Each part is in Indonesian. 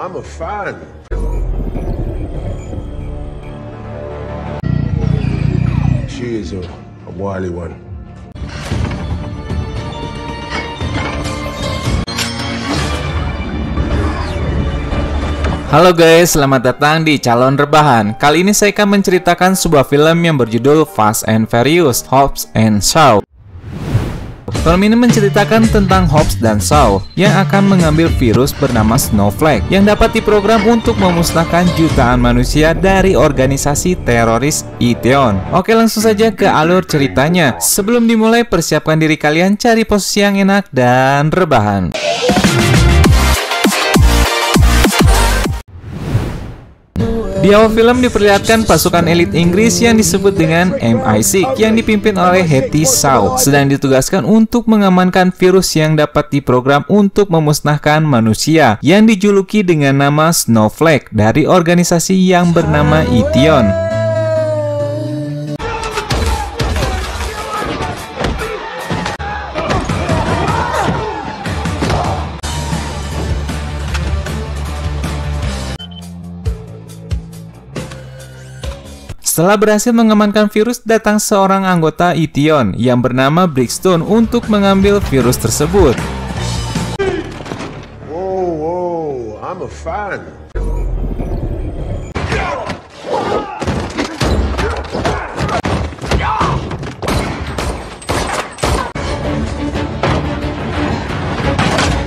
I'm a fan. She is a wily one. Halo guys, selamat datang di Calon Rebahan. Kali ini saya akan menceritakan sebuah film yang berjudul Fast and Furious, Hobbs and Shaw. Film ini menceritakan tentang Hobbs dan Shaw yang akan mengambil virus bernama Snowflake yang dapat diprogram untuk memusnahkan jutaan manusia dari organisasi teroris Iteon. Oke, langsung saja ke alur ceritanya. Sebelum dimulai, persiapkan diri kalian, cari posisi yang enak dan rebahan. Di awal film diperlihatkan pasukan elit Inggris yang disebut dengan MI6 yang dipimpin oleh Hetty Shaw sedang ditugaskan untuk mengamankan virus yang dapat diprogram untuk memusnahkan manusia yang dijuluki dengan nama Snowflake dari organisasi yang bernama Iteon. Setelah berhasil mengamankan virus, datang seorang anggota Iteon yang bernama Brickstone untuk mengambil virus tersebut. Whoa, I'm a fan.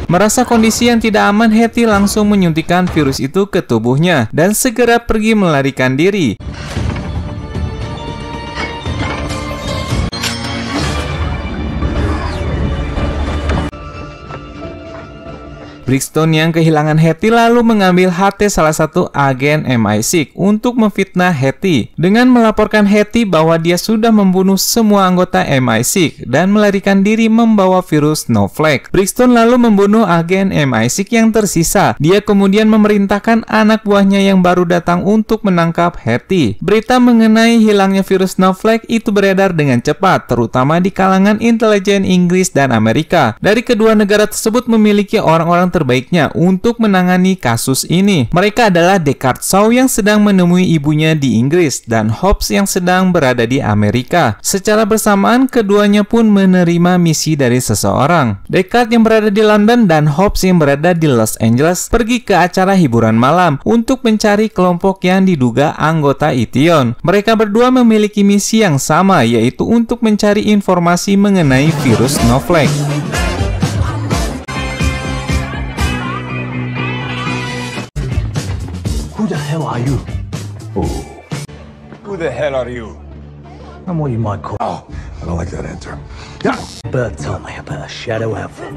Merasa kondisi yang tidak aman, Hetty langsung menyuntikkan virus itu ke tubuhnya dan segera pergi melarikan diri. Brickstone yang kehilangan Hetty lalu mengambil HT salah satu agen MI6 untuk memfitnah Hetty dengan melaporkan Hetty bahwa dia sudah membunuh semua anggota MI6 dan melarikan diri membawa virus Snowflake. Brickstone lalu membunuh agen MI6 yang tersisa. Dia kemudian memerintahkan anak buahnya yang baru datang untuk menangkap Hetty. Berita mengenai hilangnya virus Snowflake itu beredar dengan cepat, terutama di kalangan intelijen Inggris dan Amerika. Dari kedua negara tersebut memiliki orang-orang terbaiknya untuk menangani kasus ini. Mereka adalah Deckard Shaw yang sedang menemui ibunya di Inggris dan Hobbs yang sedang berada di Amerika. Secara bersamaan, keduanya pun menerima misi dari seseorang. Deckard yang berada di London dan Hobbs yang berada di Los Angeles pergi ke acara hiburan malam untuk mencari kelompok yang diduga anggota Iteon. Mereka berdua memiliki misi yang sama, yaitu untuk mencari informasi mengenai virus Snowflake. Who the hell are you? Oh. Who the hell are you? I'm what you might call I don't like that answer. bird told me about a shadow outfit.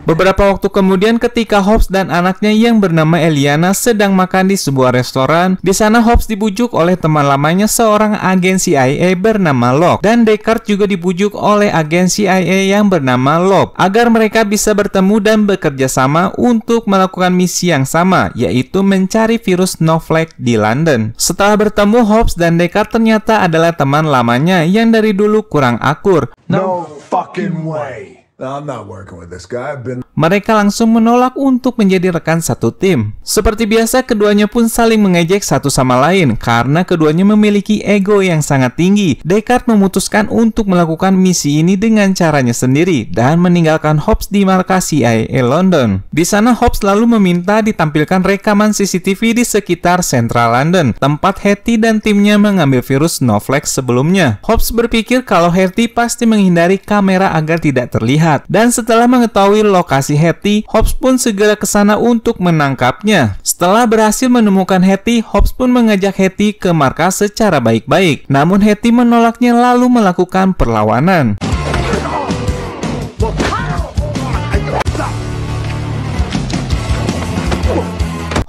Beberapa waktu kemudian, ketika Hobbs dan anaknya yang bernama Eliana sedang makan di sebuah restoran, di sana Hobbs dibujuk oleh teman lamanya, seorang agen CIA bernama Locke, dan Deckard juga dibujuk oleh agen CIA yang bernama Locke agar mereka bisa bertemu dan bekerja sama untuk melakukan misi yang sama, yaitu mencari virus Snowflake di London. Setelah bertemu, Hobbs dan Deckard ternyata adalah teman lamanya yang dari dulu kurang akur. No fucking way. I'm not working with this guy. Mereka langsung menolak untuk menjadi rekan satu tim. Seperti biasa, keduanya pun saling mengejek satu sama lain karena keduanya memiliki ego yang sangat tinggi. Deckard memutuskan untuk melakukan misi ini dengan caranya sendiri dan meninggalkan Hobbs di markas CIA London. Di sana, Hobbs lalu meminta ditampilkan rekaman CCTV di sekitar Central London, tempat Hetty dan timnya mengambil virus Snowflake sebelumnya. Hobbs berpikir kalau Hetty pasti menghindari kamera agar tidak terlihat. Dan setelah mengetahui lokasi Hetty, Hobbs pun segera ke sana untuk menangkapnya. Setelah berhasil menemukan Hetty, Hobbs pun mengajak Hetty ke markas secara baik-baik. Namun Hetty menolaknya lalu melakukan perlawanan.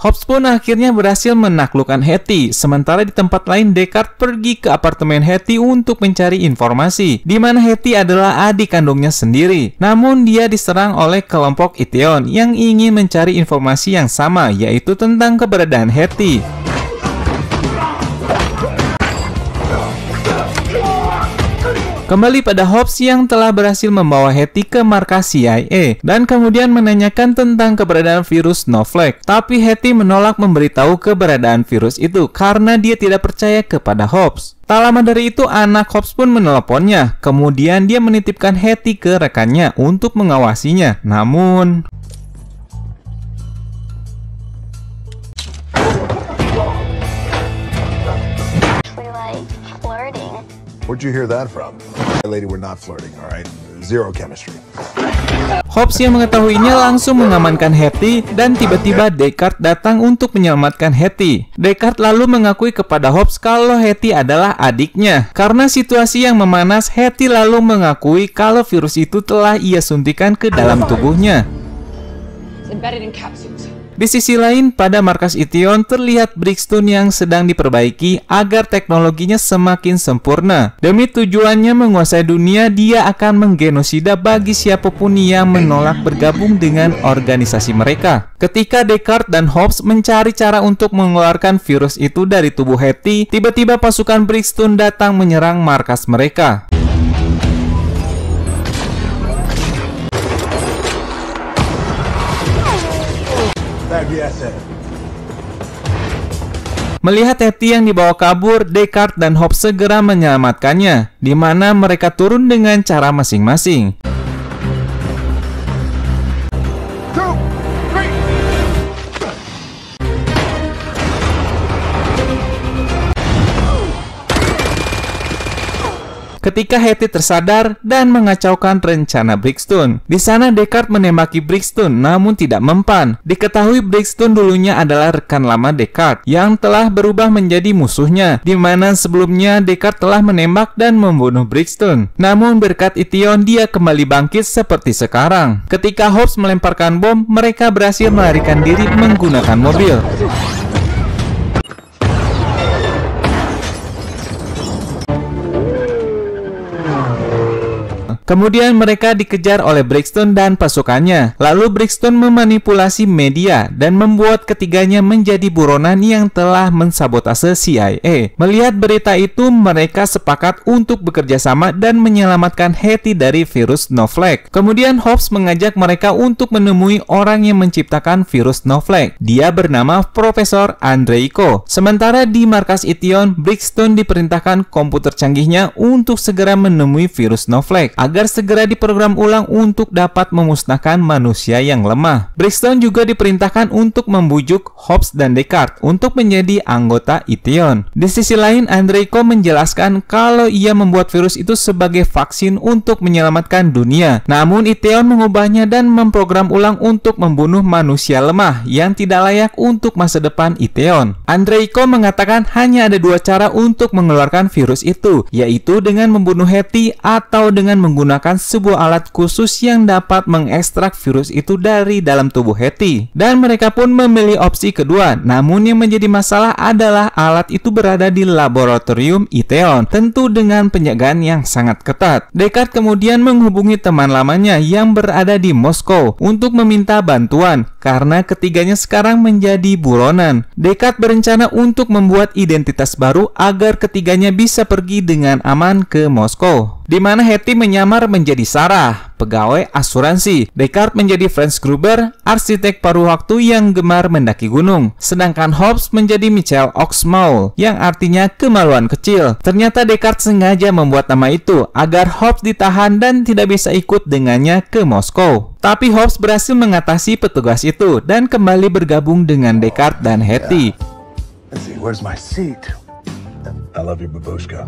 Hobbs pun akhirnya berhasil menaklukkan Hetty. Sementara di tempat lain, Deckard pergi ke apartemen Hetty untuk mencari informasi, di mana Hetty adalah adik kandungnya sendiri. Namun dia diserang oleh kelompok Iteon yang ingin mencari informasi yang sama, yaitu tentang keberadaan Hetty. Kembali pada Hobbs yang telah berhasil membawa Hetty ke markas CIA dan kemudian menanyakan tentang keberadaan virus Snowflake. Tapi Hetty menolak memberitahu keberadaan virus itu karena dia tidak percaya kepada Hobbs. Tak lama dari itu, anak Hobbs pun menelponnya. Kemudian dia menitipkan Hetty ke rekannya untuk mengawasinya. Namun Where'd you hear that from? Lady, we're not flirting, all right? Zero chemistry. Hobbs yang mengetahuinya langsung mengamankan Hetty dan tiba-tiba Deckard datang untuk menyelamatkan Hetty. Deckard lalu mengakui kepada Hobbs kalau Hetty adalah adiknya. Karena situasi yang memanas, Hetty lalu mengakui kalau virus itu telah ia suntikan ke dalam tubuhnya. Di sisi lain, pada markas Ition terlihat Brixton yang sedang diperbaiki agar teknologinya semakin sempurna. Demi tujuannya menguasai dunia, dia akan menggenosida bagi siapapun yang menolak bergabung dengan organisasi mereka. Ketika Deckard dan Hobbs mencari cara untuk mengeluarkan virus itu dari tubuh Hetty, tiba-tiba pasukan Brixton datang menyerang markas mereka. Melihat Hetty yang dibawa kabur, Deckard dan Hobbs segera menyelamatkannya, di mana mereka turun dengan cara masing-masing. Ketika Hetty tersadar dan mengacaukan rencana Brixton. Di sana Deckard menembaki Brixton namun tidak mempan. Diketahui Brixton dulunya adalah rekan lama Deckard yang telah berubah menjadi musuhnya, di mana sebelumnya Deckard telah menembak dan membunuh Brixton. Namun berkat Ition dia kembali bangkit seperti sekarang. Ketika Hobbs melemparkan bom, mereka berhasil melarikan diri menggunakan mobil. Kemudian mereka dikejar oleh Brixton dan pasukannya. Lalu Brixton memanipulasi media dan membuat ketiganya menjadi buronan yang telah mensabotase CIA. Melihat berita itu, mereka sepakat untuk bekerja sama dan menyelamatkan Hetty dari virus Snowflake. Kemudian Hobbs mengajak mereka untuk menemui orang yang menciptakan virus Snowflake. Dia bernama Profesor Andreiko. Sementara di markas Ition, Brixton diperintahkan komputer canggihnya untuk segera menemui virus Snowflake agar segera diprogram ulang untuk dapat memusnahkan manusia yang lemah. Brixton juga diperintahkan untuk membujuk Hobbs dan Deckard untuk menjadi anggota Ition. Di sisi lain, Andreiko menjelaskan kalau ia membuat virus itu sebagai vaksin untuk menyelamatkan dunia. Namun Ition mengubahnya dan memprogram ulang untuk membunuh manusia lemah yang tidak layak untuk masa depan Ition. Andreiko mengatakan hanya ada dua cara untuk mengeluarkan virus itu, yaitu dengan membunuh Hetty atau dengan menggunakan sebuah alat khusus yang dapat mengekstrak virus itu dari dalam tubuh Hetty. Dan mereka pun memilih opsi kedua. Namun yang menjadi masalah adalah alat itu berada di laboratorium Ition, tentu dengan penjagaan yang sangat ketat. Deckard kemudian menghubungi teman lamanya yang berada di Moskow untuk meminta bantuan karena ketiganya sekarang menjadi buronan. Deckard berencana untuk membuat identitas baru agar ketiganya bisa pergi dengan aman ke Moskow, di mana Hetty menyamar menjadi Sarah, pegawai asuransi. Deckard menjadi Franz Gruber, arsitek paruh waktu yang gemar mendaki gunung. Sedangkan Hobbs menjadi Michael Oxmaul, yang artinya kemaluan kecil. Ternyata Deckard sengaja membuat nama itu agar Hobbs ditahan dan tidak bisa ikut dengannya ke Moskow. Tapi Hobbs berhasil mengatasi petugas itu dan kembali bergabung dengan Deckard dan Hetty. Let's see, where's my seat? I love you, babushka.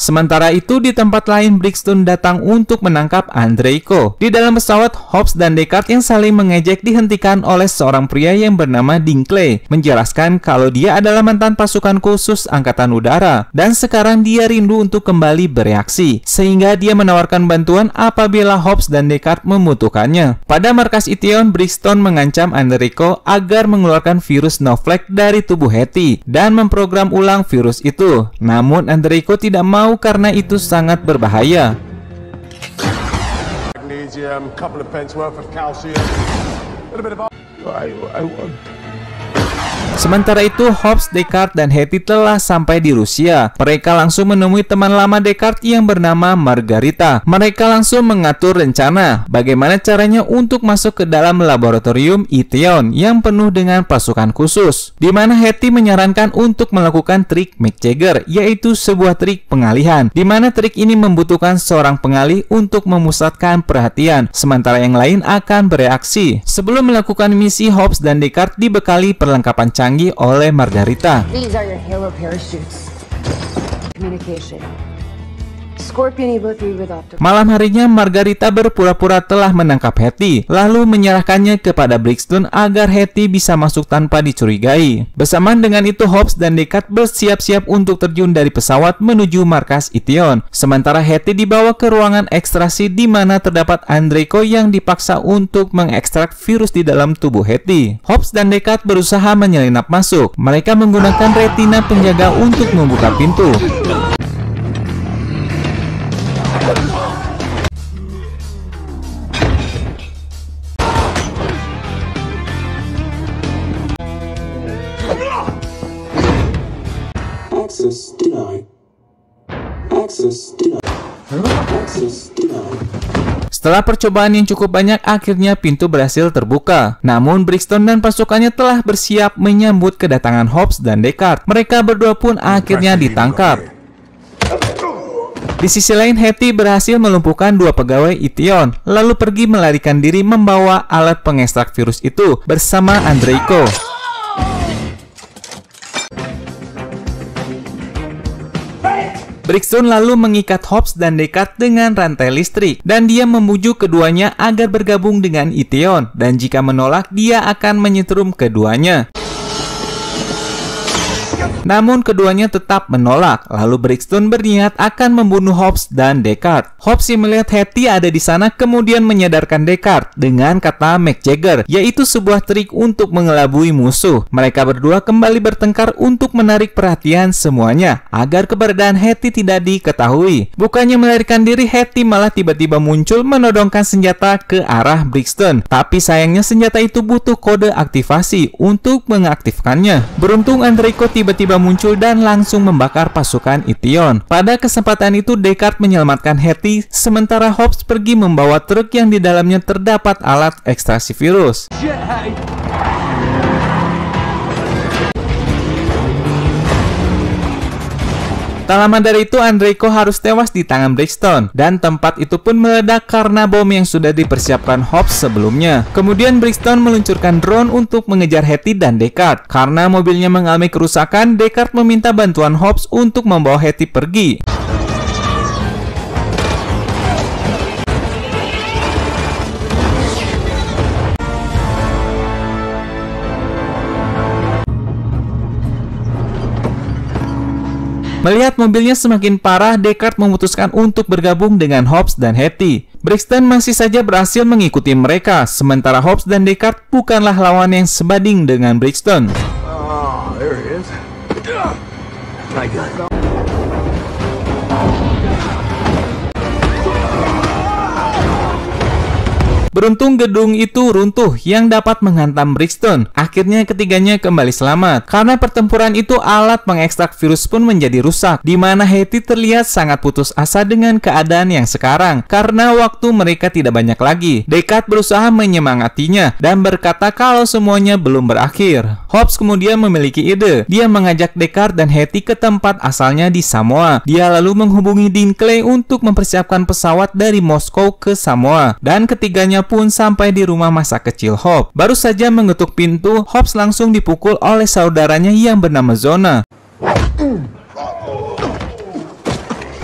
Sementara itu, di tempat lain Brixton datang untuk menangkap Andreiko. Di dalam pesawat, Hobbs dan Deckard yang saling mengejek dihentikan oleh seorang pria yang bernama Dinkley, menjelaskan kalau dia adalah mantan pasukan khusus Angkatan Udara dan sekarang dia rindu untuk kembali bereaksi, sehingga dia menawarkan bantuan apabila Hobbs dan Deckard membutuhkannya. Pada markas Ition, Brixton mengancam Andreiko agar mengeluarkan virus Snowflake dari tubuh Hetty dan memprogram ulang virus itu. Namun Andreiko tidak mau karena itu sangat berbahaya. Magnesium, couple of pence worth of calcium, a little bit of Sementara itu, Hobbs, Deckard, dan Hetty telah sampai di Rusia. Mereka langsung menemui teman lama Deckard yang bernama Margarita. Mereka langsung mengatur rencana bagaimana caranya untuk masuk ke dalam laboratorium Iteon yang penuh dengan pasukan khusus, di mana Hetty menyarankan untuk melakukan trik McJagger, yaitu sebuah trik pengalihan, di mana trik ini membutuhkan seorang pengalih untuk memusatkan perhatian, sementara yang lain akan bereaksi. Sebelum melakukan misi, Hobbs dan Deckard dibekali perlengkapan canggih oleh Margarita. These are your Halo parachutes. Communication. Scorpion Evo 3 with Optical. Malam harinya, Margarita berpura-pura telah menangkap Hetty, lalu menyerahkannya kepada Brixton agar Hetty bisa masuk tanpa dicurigai. Bersamaan dengan itu, Hobbs dan Deckard bersiap-siap untuk terjun dari pesawat menuju markas Iteon. Sementara Hetty dibawa ke ruangan ekstraksi di mana terdapat Andreiko yang dipaksa untuk mengekstrak virus di dalam tubuh Hetty. Hobbs dan Deckard berusaha menyelinap masuk. Mereka menggunakan retina penjaga untuk membuka pintu. Access denied. Access denied. Access denied. Setelah percobaan yang cukup banyak, akhirnya pintu berhasil terbuka. Namun Brixton dan pasukannya telah bersiap menyambut kedatangan Hobbs dan Deckard. Mereka berdua pun akhirnya ditangkap. Di sisi lain, Hetty berhasil melumpuhkan 2 pegawai Iteon, lalu pergi melarikan diri membawa alat pengekstrak virus itu bersama Andreiko. Brixton lalu mengikat Hobbs dan Deckard dengan rantai listrik, dan dia membujuk keduanya agar bergabung dengan Iteon, dan jika menolak, dia akan menyetrum keduanya. Namun keduanya tetap menolak. Lalu Brixton berniat akan membunuh Hobbs dan Deckard. Hobbs yang melihat Hetty ada di sana kemudian menyadarkan Deckard dengan kata McJagger, yaitu sebuah trik untuk mengelabui musuh. Mereka berdua kembali bertengkar untuk menarik perhatian semuanya agar keberadaan Hetty tidak diketahui. Bukannya melarikan diri, Hetty malah tiba-tiba muncul menodongkan senjata ke arah Brixton. Tapi sayangnya senjata itu butuh kode aktivasi untuk mengaktifkannya. Beruntung Andreiko tiba-tiba muncul dan langsung membakar pasukan Iteon. Pada kesempatan itu, Deckard menyelamatkan Hetty, sementara Hobbs pergi membawa truk yang di dalamnya terdapat alat ekstraksi virus. Tak lama dari itu, Andreiko harus tewas di tangan Brixton, dan tempat itu pun meledak karena bom yang sudah dipersiapkan Hobbs sebelumnya. Kemudian Brixton meluncurkan drone untuk mengejar Hetty dan Deckard. Karena mobilnya mengalami kerusakan, Deckard meminta bantuan Hobbs untuk membawa Hetty pergi. Melihat mobilnya semakin parah, Deckard memutuskan untuk bergabung dengan Hobbs dan Hetty. Brixton masih saja berhasil mengikuti mereka, sementara Hobbs dan Deckard bukanlah lawan yang sebanding dengan Brixton. Oh, there he is. My God. Beruntung gedung itu runtuh yang dapat menghantam Brixton. Akhirnya ketiganya kembali selamat. Karena pertempuran itu, alat pengekstrak virus pun menjadi rusak, di mana Hetty terlihat sangat putus asa dengan keadaan yang sekarang karena waktu mereka tidak banyak lagi. Deckard berusaha menyemangatinya dan berkata kalau semuanya belum berakhir. Hobbs kemudian memiliki ide. Dia mengajak Deckard dan Hetty ke tempat asalnya di Samoa. Dia lalu menghubungi Dean Clay untuk mempersiapkan pesawat dari Moskow ke Samoa, dan ketiganya pun sampai di rumah masa kecil Hobbs. Baru saja mengetuk pintu, Hobbs langsung dipukul oleh saudaranya yang bernama Zona.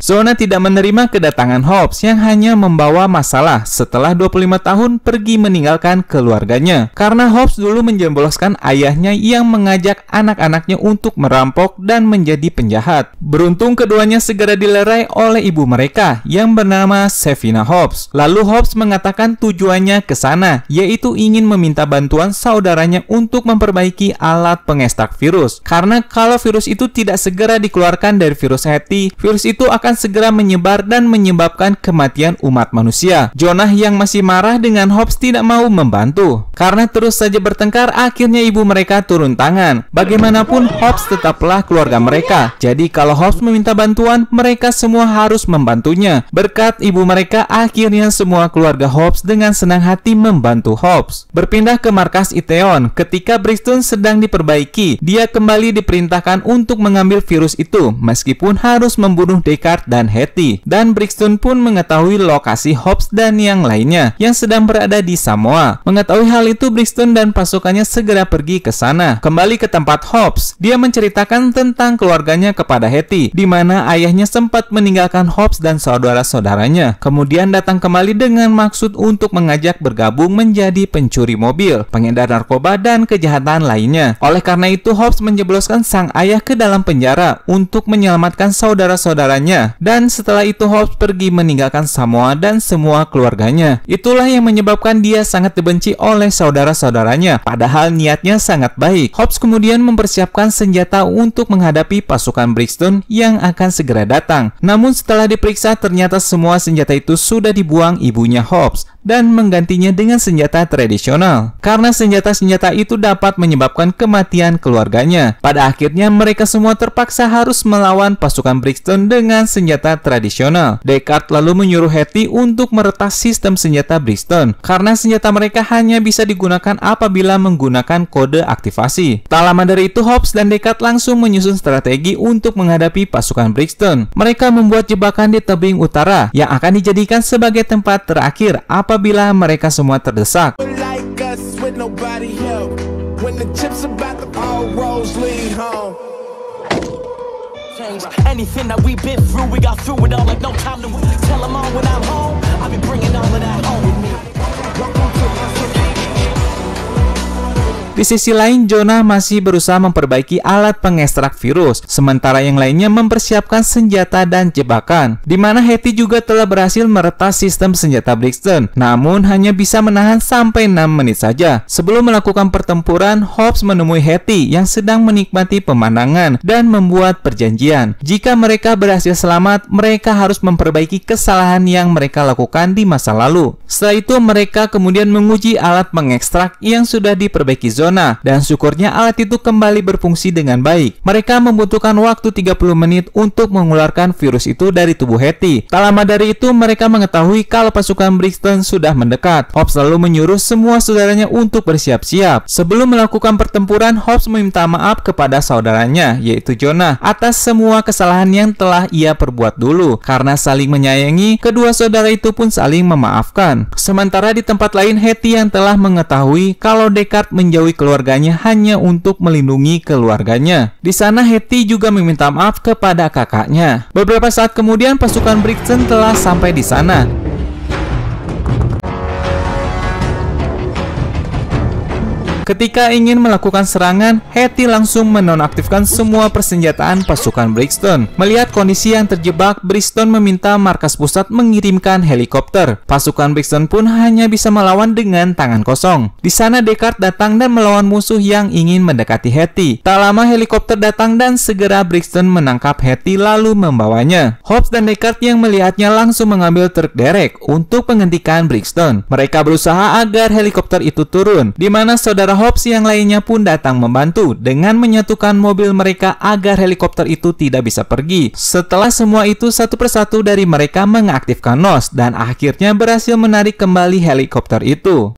Zona tidak menerima kedatangan Hobbs yang hanya membawa masalah setelah 25 tahun pergi meninggalkan keluarganya. Karena Hobbs dulu menjemboloskan ayahnya yang mengajak anak-anaknya untuk merampok dan menjadi penjahat. Beruntung keduanya segera dilerai oleh ibu mereka yang bernama Sevina Hobbs. Lalu Hobbs mengatakan tujuannya ke sana, yaitu ingin meminta bantuan saudaranya untuk memperbaiki alat pengekstrak virus. Karena kalau virus itu tidak segera dikeluarkan dari virus Hetty, virus itu akan segera menyebar dan menyebabkan kematian umat manusia. Jonah yang masih marah dengan Hobbs tidak mau membantu. Karena terus saja bertengkar, akhirnya ibu mereka turun tangan. Bagaimanapun Hobbs tetaplah keluarga mereka. Jadi kalau Hobbs meminta bantuan, mereka semua harus membantunya. Berkat ibu mereka, akhirnya semua keluarga Hobbs dengan senang hati membantu Hobbs. Berpindah ke markas Iteon, ketika Brixton sedang diperbaiki, dia kembali diperintahkan untuk mengambil virus itu, meskipun harus membunuh Deckard dan Hetty. Dan Brixton pun mengetahui lokasi Hobbs dan yang lainnya yang sedang berada di Samoa. Mengetahui hal itu, Brixton dan pasukannya segera pergi ke sana. Kembali ke tempat Hobbs, dia menceritakan tentang keluarganya kepada Hetty, di mana ayahnya sempat meninggalkan Hobbs dan saudara-saudaranya. Kemudian datang kembali dengan maksud untuk mengajak bergabung menjadi pencuri mobil, pengedar narkoba, dan kejahatan lainnya. Oleh karena itu, Hobbs menjebloskan sang ayah ke dalam penjara untuk menyelamatkan saudara-saudaranya. Dan setelah itu Hobbs pergi meninggalkan Samoa dan semua keluarganya. Itulah yang menyebabkan dia sangat dibenci oleh saudara-saudaranya, padahal niatnya sangat baik. Hobbs kemudian mempersiapkan senjata untuk menghadapi pasukan Brixton yang akan segera datang. Namun setelah diperiksa, ternyata semua senjata itu sudah dibuang ibunya Hobbs dan menggantinya dengan senjata tradisional. Karena senjata-senjata itu dapat menyebabkan kematian keluarganya. Pada akhirnya mereka semua terpaksa harus melawan pasukan Brixton dengan senjata tradisional. Deckard lalu menyuruh Hetty untuk meretas sistem senjata Brixton, karena senjata mereka hanya bisa digunakan apabila menggunakan kode aktivasi. Tak lama dari itu, Hobbs dan Deckard langsung menyusun strategi untuk menghadapi pasukan Brixton. Mereka membuat jebakan di tebing utara yang akan dijadikan sebagai tempat terakhir apabila mereka semua terdesak. Anything that we've been through, we got through it all like no time to tell them all when I'm home. I'll be bringing all of that home with me. Welcome to my city. Di sisi lain, Jonah masih berusaha memperbaiki alat pengekstrak virus, sementara yang lainnya mempersiapkan senjata dan jebakan. Di mana Hetty juga telah berhasil meretas sistem senjata Brixton, namun hanya bisa menahan sampai 6 menit saja. Sebelum melakukan pertempuran, Hobbs menemui Hetty yang sedang menikmati pemandangan dan membuat perjanjian. Jika mereka berhasil selamat, mereka harus memperbaiki kesalahan yang mereka lakukan di masa lalu. Setelah itu, mereka kemudian menguji alat pengekstrak yang sudah diperbaiki Jonah, dan syukurnya alat itu kembali berfungsi dengan baik. Mereka membutuhkan waktu 30 menit untuk mengeluarkan virus itu dari tubuh Hetty. Tak lama dari itu, mereka mengetahui kalau pasukan Brixton sudah mendekat. Hobbs lalu menyuruh semua saudaranya untuk bersiap-siap. Sebelum melakukan pertempuran, Hobbs meminta maaf kepada saudaranya, yaitu Jonah, atas semua kesalahan yang telah ia perbuat dulu. Karena saling menyayangi, kedua saudara itu pun saling memaafkan. Sementara di tempat lain, Hetty yang telah mengetahui kalau Deckard menjauhi keluarganya hanya untuk melindungi keluarganya. Di sana Hetty juga meminta maaf kepada kakaknya. Beberapa saat kemudian pasukan Brixton telah sampai di sana. Ketika ingin melakukan serangan, Hetty langsung menonaktifkan semua persenjataan pasukan Brixton. Melihat kondisi yang terjebak, Brixton meminta markas pusat mengirimkan helikopter. Pasukan Brixton pun hanya bisa melawan dengan tangan kosong. Di sana Deckard datang dan melawan musuh yang ingin mendekati Hetty. Tak lama helikopter datang dan segera Brixton menangkap Hetty lalu membawanya. Hobbs dan Deckard yang melihatnya langsung mengambil truk derek untuk menghentikan Brixton. Mereka berusaha agar helikopter itu turun, di mana saudara Hobbs yang lainnya pun datang membantu dengan menyatukan mobil mereka agar helikopter itu tidak bisa pergi. Setelah semua itu, satu persatu dari mereka mengaktifkan NOS dan akhirnya berhasil menarik kembali helikopter itu.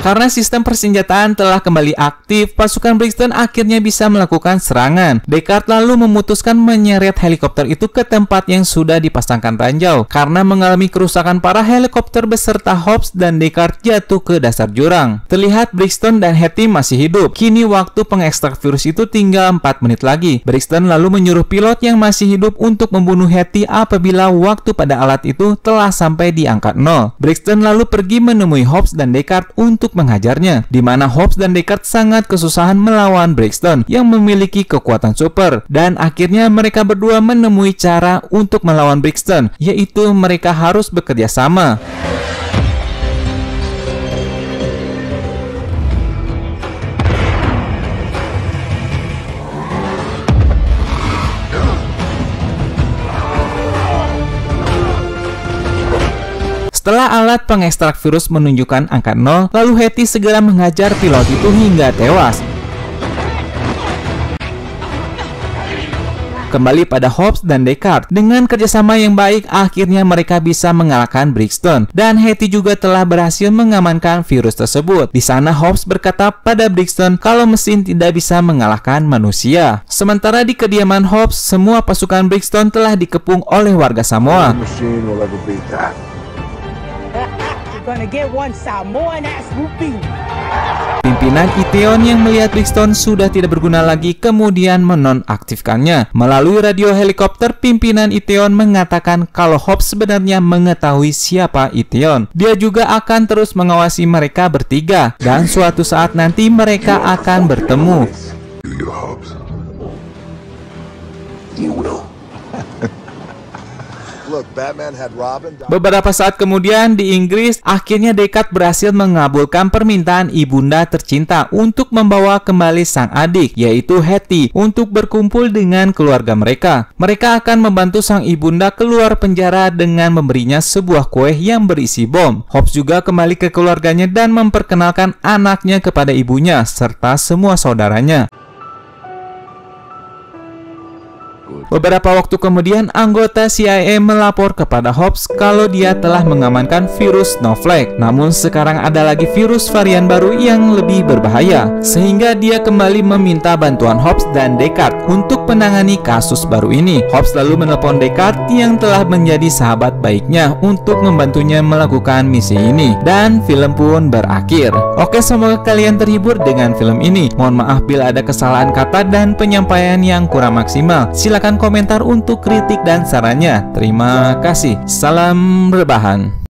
Karena sistem persenjataan telah kembali aktif, pasukan Brixton akhirnya bisa melakukan serangan. Deckard lalu memutuskan menyeret helikopter itu ke tempat yang sudah dipasangkan ranjau. Karena mengalami kerusakan parah, helikopter beserta Hobbs dan Deckard jatuh ke dasar jurang. Terlihat Brixton dan Hetty masih hidup. Kini waktu pengekstrak virus itu tinggal 4 menit lagi. Brixton lalu menyuruh pilot yang masih hidup untuk membunuh Hetty apabila waktu pada alat itu telah sampai di angka 0. Brixton lalu pergi menemui Hobbs dan Deckard untuk menghajarnya, di mana Hobbs dan Deckard sangat kesusahan melawan Brixton yang memiliki kekuatan super, dan akhirnya mereka berdua menemui cara untuk melawan Brixton, yaitu mereka harus bekerja sama. Setelah alat pengekstrak virus menunjukkan angka 0, lalu Hetty segera menghajar pilot itu hingga tewas. Kembali pada Hobbs dan Deckard, dengan kerjasama yang baik akhirnya mereka bisa mengalahkan Brixton, dan Hetty juga telah berhasil mengamankan virus tersebut. Di sana Hobbs berkata pada Brixton kalau mesin tidak bisa mengalahkan manusia. Sementara di kediaman Hobbs, semua pasukan Brixton telah dikepung oleh warga Samoa. Machine will ever beat that. Gonna get one Samoan ass whooping. Pimpinan Iteon yang melihat Brixton sudah tidak berguna lagi kemudian menonaktifkannya. Melalui radio helikopter, pimpinan Iteon mengatakan kalau Hobbs sebenarnya mengetahui siapa Iteon. Dia juga akan terus mengawasi mereka bertiga, dan suatu saat nanti mereka akan bertemu. You, Hobbs. You will. Look, Batman had Robin. Beberapa saat kemudian di Inggris, akhirnya Deckard berhasil mengabulkan permintaan ibunda tercinta untuk membawa kembali sang adik, yaitu Hetty, untuk berkumpul dengan keluarga mereka. Mereka akan membantu sang ibunda keluar penjara dengan memberinya sebuah kue yang berisi bom. Hobbs juga kembali ke keluarganya dan memperkenalkan anaknya kepada ibunya serta semua saudaranya. Beberapa waktu kemudian, anggota CIA melapor kepada Hobbs kalau dia telah mengamankan virus Snowflake. Namun sekarang ada lagi virus varian baru yang lebih berbahaya, sehingga dia kembali meminta bantuan Hobbs dan Deckard untuk menangani kasus baru ini. Hobbs lalu menelpon Deckard yang telah menjadi sahabat baiknya untuk membantunya melakukan misi ini, dan film pun berakhir. Oke, semoga kalian terhibur dengan film ini. Mohon maaf bila ada kesalahan kata dan penyampaian yang kurang maksimal. Silakan komentar untuk kritik dan sarannya. Terima kasih. Salam rebahan.